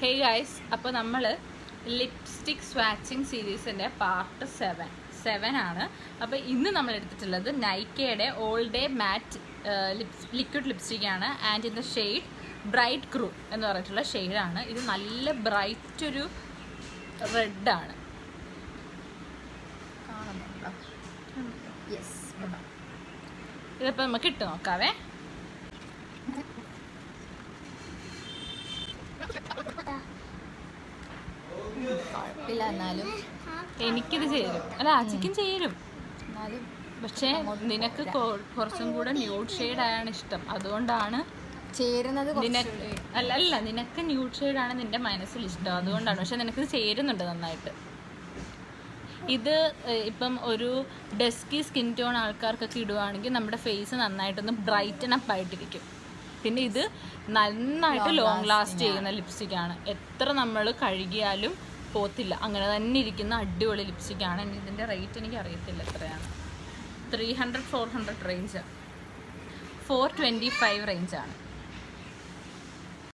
Hey guys, അപ്പോൾ നമ്മൾ lipstick സ്വാച്ചിങ് സീരീസിൻ്റെ part 7 ആണ്. അപ്പോൾ ഇന്ന് നമ്മൾ എടുത്തിട്ടുള്ളത് നൈക്കയുടെ ഓൾ ഡേ മാറ്റ് ലിക്വിഡ് ലിപ്സ്റ്റിക്കാണ്. And in the shade bright crew എന്ന് പറഞ്ഞിട്ടുള്ള ഷെയ്ഡാണ്. ഇത് നല്ല ബ്രൈറ്റ് ഒരു റെഡാണ്. കാണുന്നുണ്ടോ? യെസ്. ഇതിപ്പോൾ നമുക്ക് ഇട്ട് നോക്കാവേ. കുഴപ്പമില്ല, എന്നാലും എനിക്കിത് ചേരും. അല്ല, ആച്ചിക്കും ചേരും എന്നാലും. പക്ഷേ നിനക്ക് കുറച്ചും കൂടെ ന്യൂഡ് ഷെയ്ഡാണ് ഇഷ്ടം, അതുകൊണ്ടാണ് ചേരുന്നത്. അല്ല, നിനക്ക് ന്യൂഡ് ഷെയ്ഡാണ് നിന്റെ മനസ്സിൽ ഇഷ്ടം, അതുകൊണ്ടാണ്. പക്ഷെ നിനക്ക് ചേരുന്നുണ്ട് നന്നായിട്ട്. ഇത് ഇപ്പം ഒരു ഡസ്കി സ്കിൻ ടോൺ ആൾക്കാർക്കൊക്കെ ഇടുവാണെങ്കിൽ നമ്മുടെ ഫേസ് നന്നായിട്ടൊന്ന് ബ്രൈറ്റൻ അപ്പ് ആയിട്ടിരിക്കും. പിന്നെ ഇത് നന്നായിട്ട് ലോങ് ലാസ്റ്റ് ചെയ്യുന്ന ലിപ്സ്റ്റിക്കാണ്. എത്ര നമ്മൾ കഴുകിയാലും പോത്തില്ല, അങ്ങനെ തന്നെ ഇരിക്കുന്ന അടിപൊളി ലിപ്സ്റ്റിക്കാണ്. ഇതിൻ്റെ റേറ്റ് എനിക്ക് അറിയത്തില്ല എത്രയാണ്. 300-400 റേഞ്ച്, 425 റേഞ്ചാണ്.